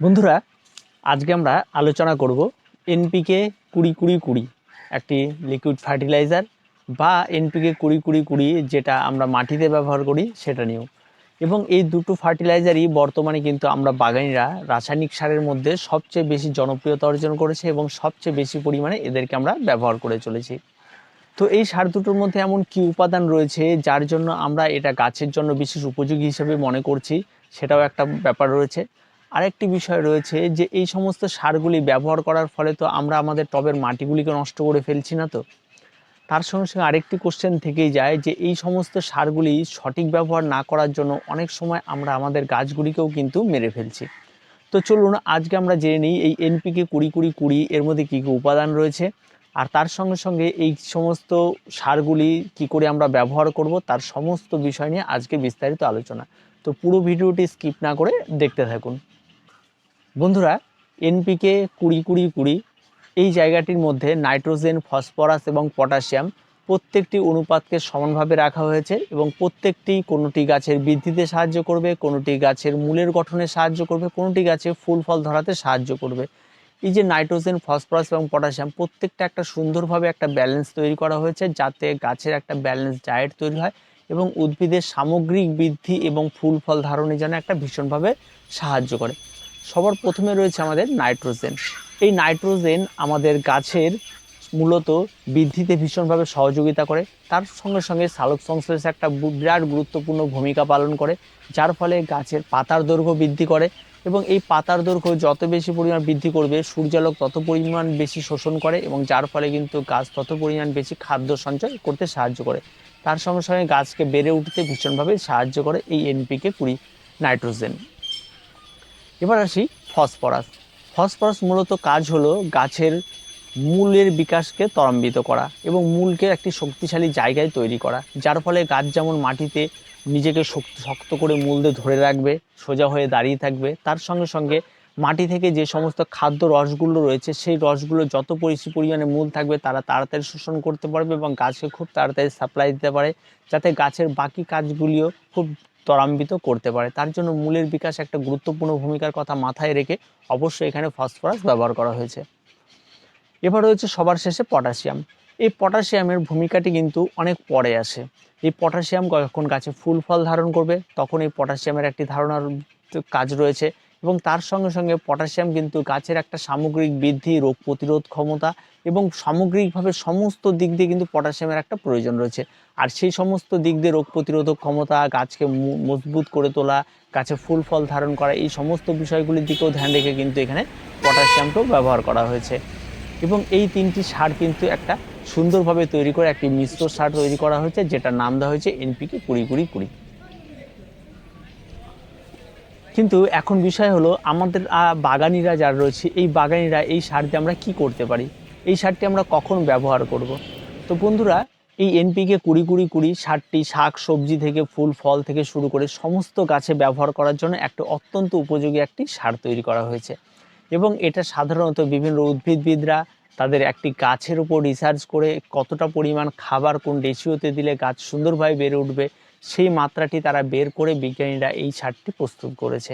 বন্ধুরা, আজকে আমরা আলোচনা করব এনপিকে 20-20-20 একটি লিকুইড ফার্টিলাইজার বা এনপিকে 20-20-20 যেটা আমরা মাটিতে ব্যবহার করি সেটা নিয়েও। এবং এই দুটো ফার্টিলাইজারই বর্তমানে কিন্তু আমরা বাগানিরা রাসায়নিক সারের মধ্যে সবচেয়ে বেশি জনপ্রিয়তা অর্জন করেছে এবং সবচেয়ে বেশি পরিমাণে এদেরকে আমরা ব্যবহার করে চলেছি। তো এই সার দুটোর মধ্যে এমন কি উপাদান রয়েছে যার জন্য আমরা এটা গাছের জন্য বিশেষ উপযোগী হিসেবে মনে করছি, সেটাও একটা ব্যাপার রয়েছে। আরেকটি বিষয় রয়েছে যে এই সমস্ত সারগুলি ব্যবহার করার ফলে তো আমরা আমাদের টবের মাটিগুলিকে নষ্ট করে ফেলছি না। তো তার সঙ্গে সঙ্গে আরেকটি কোশ্চেন থেকেই যায় যে এই সমস্ত সারগুলি সঠিক ব্যবহার না করার জন্য অনেক সময় আমরা আমাদের গাছগুলিকেও কিন্তু মেরে ফেলছি। তো চলুন আজকে আমরা জেনে নিই এই এনপিকে 20-20-20 এর মধ্যে কী কী উপাদান রয়েছে, আর তার সঙ্গে সঙ্গে এই সমস্ত সারগুলি কি করে আমরা ব্যবহার করব তার সমস্ত বিষয় নিয়ে আজকে বিস্তারিত আলোচনা। তো পুরো ভিডিওটি স্কিপ না করে দেখতে থাকুন। বন্ধুরা, এনপিকে 20-20-20 এই জায়গাটির মধ্যে নাইট্রোজেন, ফসফরাস এবং পটাশিয়াম প্রত্যেকটি অনুপাতকে সমানভাবে রাখা হয়েছে এবং প্রত্যেকটি কোনোটি গাছের বৃদ্ধিতে সাহায্য করবে, কোনোটি গাছের মূলের গঠনে সাহায্য করবে, কোনোটি গাছে ফুল ফল ধরাতে সাহায্য করবে। এই যে নাইট্রোজেন, ফসফরাস এবং পটাশিয়াম প্রত্যেকটা একটা সুন্দরভাবে একটা ব্যালেন্স তৈরি করা হয়েছে যাতে গাছের একটা ব্যালেন্স ডায়েট তৈরি হয় এবং উদ্ভিদের সামগ্রিক বৃদ্ধি এবং ফুল ফল ধারণে যেন একটা ভীষণভাবে সাহায্য করে। সবার প্রথমে রয়েছে আমাদের নাইট্রোজেন। এই নাইট্রোজেন আমাদের গাছের মূলত বৃদ্ধিতে ভীষণভাবে সহযোগিতা করে, তার সঙ্গে সঙ্গে সালোক সংশ্লেষে একটা বিরাট গুরুত্বপূর্ণ ভূমিকা পালন করে, যার ফলে গাছের পাতার দৈর্ঘ্য বৃদ্ধি করে এবং এই পাতার দৈর্ঘ্য যত বেশি পরিমাণ বৃদ্ধি করবে সূর্যালোক তত পরিমাণ বেশি শোষণ করে এবং যার ফলে কিন্তু গাছ তত পরিমাণ বেশি খাদ্য সঞ্চয় করতে সাহায্য করে। তার সঙ্গে সঙ্গে গাছকে বেড়ে উঠতে ভীষণভাবে সাহায্য করে এই এনপিকে 20 নাইট্রোজেন। এবার আসি ফসফরাস। ফসফরাস মূলত কাজ হলো গাছের মূলের বিকাশকে ত্বরান্বিত করা এবং মূলকে একটি শক্তিশালী জায়গায় তৈরি করা, যার ফলে গাছ যেমন মাটিতে নিজেকে শক্ত করে মূল দিয়ে ধরে রাখবে, সোজা হয়ে দাঁড়িয়ে থাকবে, তার সঙ্গে সঙ্গে মাটি থেকে যে সমস্ত খাদ্য রসগুলো রয়েছে সেই রসগুলো যত পরিমাণে মূল থাকবে তারা তাড়াতাড়ি শোষণ করতে পারবে এবং গাছকে খুব তাড়াতাড়ি সাপ্লাই দিতে পারে, যাতে গাছের বাকি কাজগুলিও খুব ত্বরান্বিত করতে পারে। তার জন্য মূলের বিকাশ একটা গুরুত্বপূর্ণ ভূমিকার কথা মাথায় রেখে অবশ্যই এখানে ফসফরাস ব্যবহার করা হয়েছে। এবার রয়েছে সবার শেষে পটাশিয়াম। এই পটাশিয়ামের ভূমিকাটি কিন্তু অনেক পরে আসে। এই পটাশিয়াম যখন গাছে ফুল ফল ধারণ করবে তখন এই পটাশিয়ামের একটি ধারণার কাজ রয়েছে এবং তার সঙ্গে সঙ্গে পটাশিয়াম কিন্তু গাছের একটা সামগ্রিক বৃদ্ধি, রোগ প্রতিরোধ ক্ষমতা এবং সামগ্রিকভাবে সমস্ত দিক দিয়ে কিন্তু পটাশিয়ামের একটা প্রয়োজন রয়েছে। আর সেই সমস্ত দিক দিয়ে রোগ প্রতিরোধক ক্ষমতা, গাছকে মজবুত করে তোলা, গাছে ফুল ফল ধারণ করা, এই সমস্ত বিষয়গুলির দিকেও ধ্যান রেখে কিন্তু এখানে পটাশিয়ামকেও ব্যবহার করা হয়েছে। এবং এই তিনটি সার কিন্তু একটা সুন্দরভাবে তৈরি করে একটি মিশ্র সার তৈরি করা হয়েছে, যেটার নাম দেওয়া হয়েছে এনপিকে 20-20-20। কিন্তু এখন বিষয় হলো আমাদের বাগানিরা যারা রয়েছে এই বাগানিরা এই সার দিয়ে আমরা কি করতে পারি, এই সারটি আমরা কখন ব্যবহার করব। তো বন্ধুরা, এই এনপিকে 20-20-20 সারটি শাক সবজি থেকে ফুল ফল থেকে শুরু করে সমস্ত গাছে ব্যবহার করার জন্য একটা অত্যন্ত উপযোগী একটি সার তৈরি করা হয়েছে এবং এটা সাধারণত বিভিন্ন উদ্ভিদবিদরা তাদের একটি গাছের উপর রিসার্চ করে কতটা পরিমাণ খাবার কোন রেশিওতে দিলে গাছ সুন্দরভাবে বেড়ে উঠবে সেই মাত্রাটি তারা বের করে বিজ্ঞানীরা এই সারটি প্রস্তুত করেছে।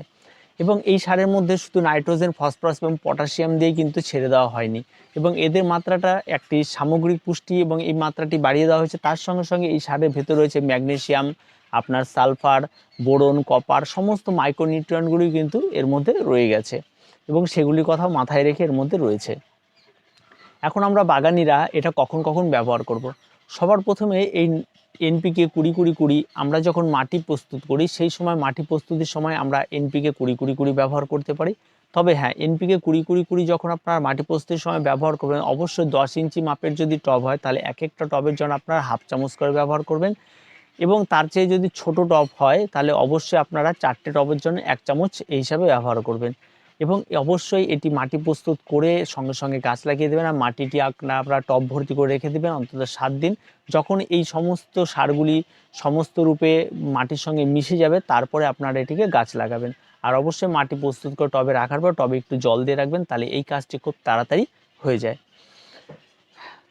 এবং এই সারের মধ্যে শুধু নাইট্রোজেন, ফসফরাস এবং পটাশিয়াম দিয়ে কিন্তু ছেড়ে দেওয়া হয়নি এবং এদের মাত্রাটা একটি সামগ্রিক পুষ্টি এবং এই মাত্রাটি বাড়িয়ে দেওয়া হয়েছে। তার সঙ্গে সঙ্গে এই সারের ভেতর রয়েছে ম্যাগনেসিয়াম, আপনার সালফার, বোরন, কপার, সমস্ত মাইক্রোনিউট্রিয়েন্টগুলি কিন্তু এর মধ্যে রয়ে গেছে এবং সেগুলির কথাও মাথায় রেখে এর মধ্যে রয়েছে। এখন আমরা বাগানিরা এটা কখন কখন ব্যবহার করব। সবার প্রথমে এই এনপিকে 20-20-20 আমরা যখন মাটি প্রস্তুত করি সেই সময় মাটি প্রস্তুতির সময় আমরা এনপিকে 20-20-20 ব্যবহার করতে পারি। তবে হ্যাঁ, এনপিকে 20-20-20 যখন আপনার মাটি প্রস্তুতির সময় ব্যবহার করবেন অবশ্যই 10 ইঞ্চি মাপের যদি টব হয় তাহলে এক একটা টবের জন্য আপনারা হাফ চামচ করে ব্যবহার করবেন এবং তার চেয়ে যদি ছোট টব হয় তাহলে অবশ্যই আপনারা 4টে টবের জন্য 1 চামচ এই হিসাবে ব্যবহার করবেন। এবং অবশ্যই এটি মাটি প্রস্তুত করে সঙ্গে সঙ্গে গাছ লাগিয়ে দেবেন আর মাটিটি আপনারা টব ভর্তি করে রেখে দেবেন অন্তত 7 দিন। যখন এই সমস্ত সারগুলি সমস্ত রূপে মাটির সঙ্গে মিশে যাবে তারপরে আপনারা এটিকে গাছ লাগাবেন। আর অবশ্যই মাটি প্রস্তুত করে টবে রাখার পর টবে একটু জল দিয়ে রাখবেন, তাহলে এই কাজটি খুব তাড়াতাড়ি হয়ে যায়।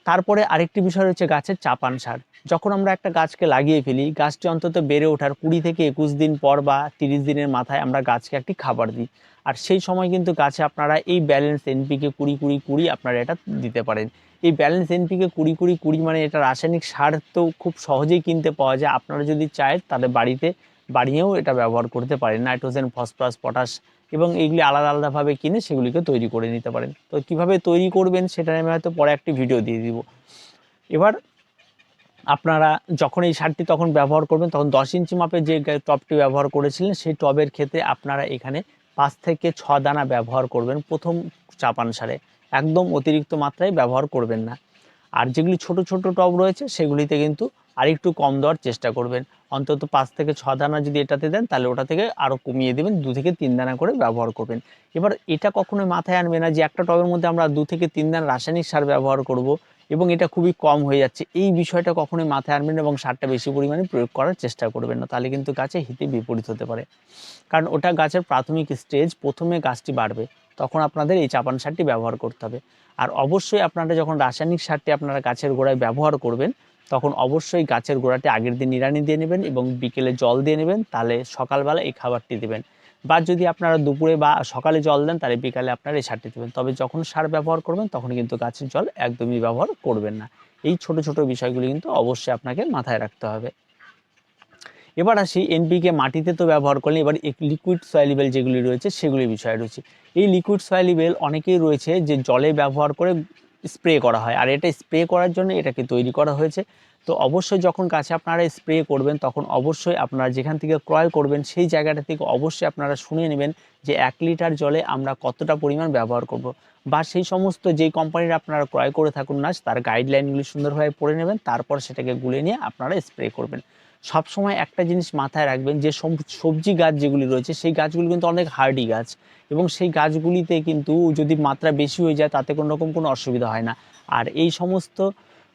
তারপরে আরেকটি বিষয় রয়েছে গাছের চাপান সার। যখন আমরা একটা গাছকে লাগিয়ে ফেলি গাছটি অন্তত বেড়ে ওঠার 20 থেকে 21 দিন পর বা 30 দিনের মাথায় আমরা গাছকে একটি খাবার দিই। আর সেই সময় কিন্তু গাছে আপনারা এই ব্যালেন্স এনপিকে 20-20-20 আপনারা এটা দিতে পারেন। এই ব্যালেন্স এনপিকে 20-20-20 মানে এটা রাসায়নিক সার তো খুব সহজেই কিনতে পাওয়া যায়। আপনারা যদি চায় তাহলে বাড়িতে বানিয়েও এটা ব্যবহার করতে পারেন। নাইট্রোজেন, ফসফরাস, পটাশ এবং এইগুলি আলাদা আলাদাভাবে কিনে সেগুলিকে তৈরি করে নিতে পারেন। তো কীভাবে তৈরি করবেন সেটা আমি হয়তো পরে একটি ভিডিও দিয়ে দিব। এবার আপনারা যখন এই সারটি তখন ব্যবহার করবেন, তখন 10 ইঞ্চি মাপের যে টবটি ব্যবহার করেছিলেন সেই টবের ক্ষেত্রে আপনারা এখানে 5 থেকে 6 দানা ব্যবহার করবেন প্রথম চাপান সারে। একদম অতিরিক্ত মাত্রায় ব্যবহার করবেন না। আর যেগুলি ছোট ছোট টব রয়েছে সেগুলিতে কিন্তু আরেকটু কম দেওয়ার চেষ্টা করবেন। অন্তত 5 থেকে 6 দানা যদি এটাতে দেন তাহলে ওটা থেকে আরও কমিয়ে দেবেন, 2 থেকে 3 দানা করে ব্যবহার করবেন। এবার এটা কখনোই মাথায় আনবে না যে একটা টবের মধ্যে আমরা 2 থেকে 3 দানা রাসায়নিক সার ব্যবহার করব এবং এটা খুবই কম হয়ে যাচ্ছে, এই বিষয়টা কখনোই মাথায় আনবেন এবং সারটা বেশি পরিমাণে প্রয়োগ করার চেষ্টা করবেন না, তাহলে কিন্তু গাছে হিতে বিপরীত হতে পারে। কারণ ওটা গাছের প্রাথমিক স্টেজ, প্রথমে গাছটি বাড়বে, তখন আপনাদের এই চাপান সারটি ব্যবহার করতে হবে। আর অবশ্যই আপনারা যখন রাসায়নিক সারটি আপনারা গাছের গোড়ায় ব্যবহার করবেন তখন অবশ্যই গাছের গোড়াটি আগের দিন নিড়ানি দিয়ে নেবেন এবং বিকেলে জল দিয়ে নেবেন, তাহলে সকালবেলা এই খাবারটি দেবেন। বা যদি আপনারা দুপুরে বা সকালে জল দেন তাহলে বিকালে আপনারা এই সারটি দেবেন। তবে যখন সার ব্যবহার করবেন তখন কিন্তু গাছের জল একদমই ব্যবহার করবেন না। এই ছোট ছোট বিষয়গুলি কিন্তু অবশ্যই আপনাকে মাথায় রাখতে হবে। এবার আসি এনপিকে মাটিতে তো ব্যবহার করলেন, এবার লিকুইড সয়েলেবল যেগুলি রয়েছে সেগুলির বিষয়ে রয়েছে। এই লিকুইড সয়েলেবল অনেকেই রয়েছে যে জলে ব্যবহার করে স্প্রে করা হয়, আর এটা স্প্রে করার জন্য এটাকে তৈরি করা হয়েছে। তো অবশ্যই যখন গাছে আপনারা স্প্রে করবেন তখন অবশ্যই আপনারা যেখান থেকে ক্রয় করবেন সেই জায়গাটা থেকে অবশ্যই আপনারা শুনে নেবেন যে 1 লিটার জলে আমরা কতটা পরিমাণ ব্যবহার করব, বা সেই সমস্ত যেই কোম্পানির আপনারা ক্রয় করে থাকুন না তার গাইডলাইনগুলি সুন্দরভাবে পড়ে নেবেন, তারপর সেটাকে গুলে নিয়ে আপনারা স্প্রে করবেন। সবসময় একটা জিনিস মাথায় রাখবেন যে সবজি গাছ যেগুলি রয়েছে সেই গাছগুলি কিন্তু অনেক হার্ডি গাছ এবং সেই গাছগুলিতে কিন্তু যদি মাত্রা বেশি হয়ে যায় তাতে কোনো রকম কোনো অসুবিধা হয় না। আর এই সমস্ত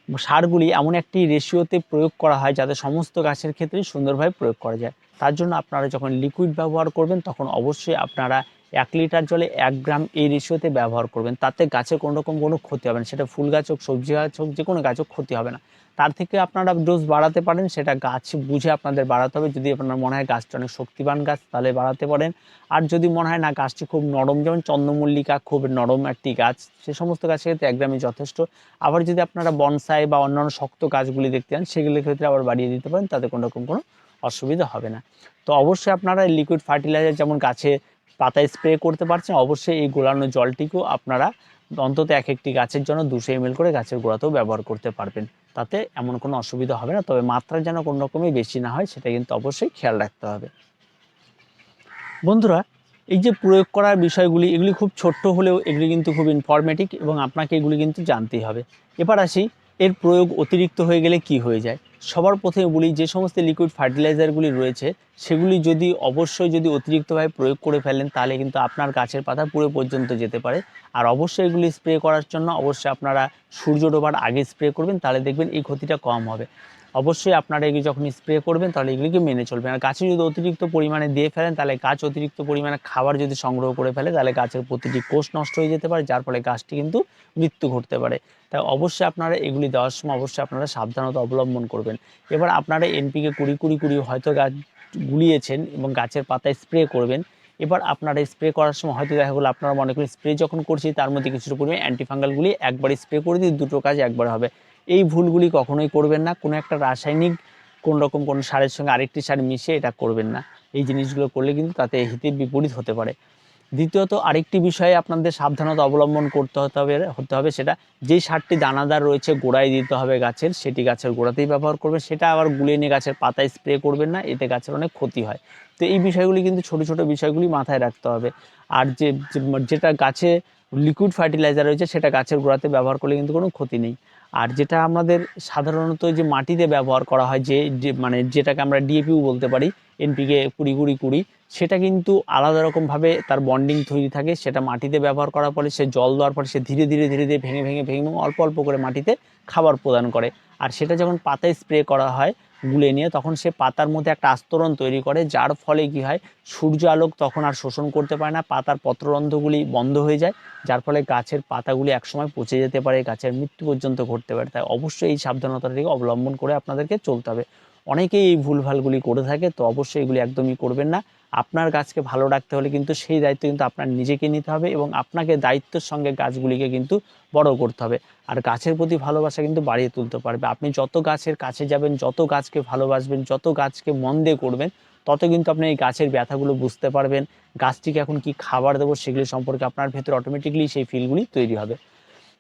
সারগুলি এমন একটি রেশিওতে প্রয়োগ করা হয় যাতে সমস্ত গাছের ক্ষেত্রেই সুন্দরভাবে প্রয়োগ করা যায়। তার জন্য আপনারা যখন লিকুইড ব্যবহার করবেন তখন অবশ্যই আপনারা 1 লিটার জলে 1 গ্রাম এই রেশিওতে ব্যবহার করবেন, তাতে গাছের কোনো রকম কোনো ক্ষতি হবে না। সেটা ফুল গাছ হোক, সবজি গাছ হোক, যে কোনো গাছ হোক, ক্ষতি হবে না। তার থেকে আপনারা ডোজ বাড়াতে পারেন, সেটা গাছ বুঝে আপনাদের বাড়াতে হবে। যদি আপনার মনে হয় গাছটা অনেক শক্তিবান গাছ তাহলে বাড়াতে পারেন, আর যদি মনে হয় না গাছটি খুব নরম, যেমন চন্দ্রমল্লিকা খুব নরম একটি গাছ, সে সমস্ত গাছের ক্ষেত্রে 1 গ্রামই যথেষ্ট। আবার যদি আপনারা বনসাই বা অন্যান্য শক্ত গাছগুলি দেখতে চান সেগুলির ক্ষেত্রে আবার বাড়িয়ে দিতে পারেন, তাতে কোনো রকম কোনো অসুবিধা হবে না। তো অবশ্যই আপনারা লিকুইড ফার্টিলাইজার যেমন গাছে পাতায় স্প্রে করতে পারছেন, অবশ্যই এই গোলানো জলটিকেও আপনারা অন্তত এক একটি গাছের জন্য 200 ml করে গাছের গোড়াতেও ব্যবহার করতে পারবেন, তাতে এমন কোনো অসুবিধা হবে না। তবে মাত্রা যেন কোনো রকমই বেশি না হয় সেটা কিন্তু অবশ্যই খেয়াল রাখতে হবে। বন্ধুরা, এই যে প্রয়োগ করার বিষয়গুলি এগুলি খুব ছোট্ট হলেও এগুলি কিন্তু খুব ইনফরমেটিভ এবং আপনাকে এগুলি কিন্তু জানতেই হবে। এবার আসি এর প্রয়োগ অতিরিক্ত হয়ে গেলে কি হয়ে যায়। সবার প্রথমে বলি, যে সমস্ত লিকুইড ফার্টিলাইজারগুলি রয়েছে সেগুলি যদি অবশ্যই যদি অতিরিক্তভাবে প্রয়োগ করে ফেলেন তাহলে কিন্তু আপনার গাছের পাতা পুরো পর্যন্ত যেতে পারে। আর অবশ্যই এগুলি স্প্রে করার জন্য অবশ্যই আপনারা সূর্য ডোবার আগে স্প্রে করবেন, তাহলে দেখবেন এই ক্ষতিটা কম হবে। অবশ্যই আপনারা এগুলি যখন স্প্রে করবেন তাহলে এগুলিকে মেনে চলবেন। আর গাছে যদি অতিরিক্ত পরিমাণে দিয়ে ফেলেন তাহলে গাছ অতিরিক্ত পরিমাণে খাবার যদি সংগ্রহ করে ফেলে তাহলে গাছের প্রতিটি কোষ নষ্ট হয়ে যেতে পারে, যার ফলে গাছটি কিন্তু মৃত্যু ঘটতে পারে। তাই অবশ্যই আপনারা এগুলি দেওয়ার সময় অবশ্যই আপনারা সাবধানতা অবলম্বন করবেন। এবার আপনারা এনপিকে 20-20-20 হয়তো গাছ গুলিয়েছেন এবং গাছের পাতায় স্প্রে করবেন। এবার আপনারা স্প্রে করার সময় হয়তো দেখা গেলো আপনারা মনে করেন স্প্রে যখন করছি তার মধ্যে কিছুটা পরিমাণে অ্যান্টিফাঙ্গালগুলি একবারে স্প্রে করে দিয়ে দুটো কাজ একবার হবে। এই ভুলগুলি কখনোই করবেন না। কোনো একটা রাসায়নিক কোন রকম কোনো সারের সঙ্গে আরেকটি সার মিশিয়ে এটা করবেন না। এই জিনিসগুলো করলে কিন্তু তাতে হিতে বিপরীত হতে পারে। দ্বিতীয়ত আরেকটি বিষয়ে আপনাদের সাবধানতা অবলম্বন করতে হবে, সেটা যেই সারটি দানাদার রয়েছে গোড়ায় দিতে হবে গাছের, সেটি গাছের গোড়াতেই ব্যবহার করবেন। সেটা আবার গুলিয়ে নিয়ে গাছের পাতায় স্প্রে করবেন না, এতে গাছের অনেক ক্ষতি হয়। তো এই বিষয়গুলি কিন্তু ছোট ছোট বিষয়গুলি মাথায় রাখতে হবে। আর যেটা গাছে লিকুইড ফার্টিলাইজার রয়েছে সেটা গাছের গোড়াতে ব্যবহার করলে কিন্তু কোনো ক্ষতি নেই। আর যেটা আমাদের সাধারণত যে মাটিতে ব্যবহার করা হয়, মানে যেটাকে আমরা ডিএপিও বলতে পারি, এনপিকে 20-20-20, সেটা কিন্তু আলাদা রকমভাবে তার বন্ডিং তৈরি থাকে। সেটা মাটিতে ব্যবহার করার পরে সে জল দেওয়ার পরে সে ধীরে ধীরে ধীরে ধীরে ভেঙে ভেঙে ভেঙে অল্প অল্প করে মাটিতে খাবার প্রদান করে। আর সেটা যখন পাতায় স্প্রে করা হয় গুলে নিয়ে, তখন সে পাতার মধ্যে একটা আস্তরণ তৈরি করে, যার ফলে কি হয়, সূর্য আলোক তখন আর শোষণ করতে পারে না, পাতার পত্ররন্ধ্রগুলি বন্ধ হয়ে যায়, যার ফলে গাছের পাতাগুলি একসময় পচে যেতে পারে, গাছের মৃত্যু পর্যন্ত ঘটতে পারে। তাই অবশ্যই এই সাবধানতাটিকে অবলম্বন করে আপনাদেরকে চলতে হবে। অনেকেই এই ভুলভালগুলি করে থাকে, তো অবশ্যই এগুলি একদমই করবেন না। আপনার গাছকে ভালো রাখতে হলে কিন্তু সেই দায়িত্ব কিন্তু আপনার নিজেকে নিতে হবে এবং আপনাকে দায়িত্বের সঙ্গে গাছগুলিকে কিন্তু বড় করতে হবে। আর গাছের প্রতি ভালোবাসা কিন্তু বাড়িয়ে তুলতে পারবে। আপনি যত গাছের কাছে যাবেন, যত গাছকে ভালোবাসবেন, যত গাছকে মন দিয়ে করবেন, তত কিন্তু আপনি এই গাছের ব্যথাগুলো বুঝতে পারবেন। গাছটিকে এখন কি খাবার দেবো সেগুলি সম্পর্কে আপনার ভেতরে অটোমেটিকলি সেই ফিলগুলি তৈরি হবে।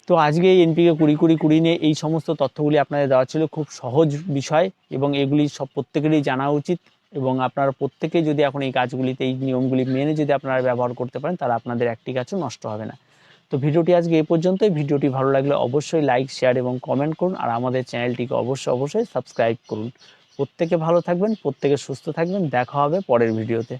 তো আজকে এই এনপিকে 20-20-20 নিয়ে এই সমস্ত তথ্যগুলি আপনাদের দেওয়া ছিল। খুব সহজ বিষয় এবং এগুলি সব প্রত্যেকেরই জানা উচিত এবং আপনারা প্রত্যেকেই যদি এখন এই গাছগুলিতে এই নিয়মগুলি মেনে যদি আপনারা ব্যবহার করতে পারেন, তাহলে আপনাদের একটি গাছও নষ্ট হবে না। তো ভিডিওটি আজকে এই পর্যন্তই। ভিডিওটি ভালো লাগলে অবশ্যই লাইক, শেয়ার এবং কমেন্ট করুন আর আমাদের চ্যানেলটিকে অবশ্যই সাবস্ক্রাইব করুন। প্রত্যেকে ভালো থাকবেন, প্রত্যেকে সুস্থ থাকবেন। দেখা হবে পরের ভিডিওতে।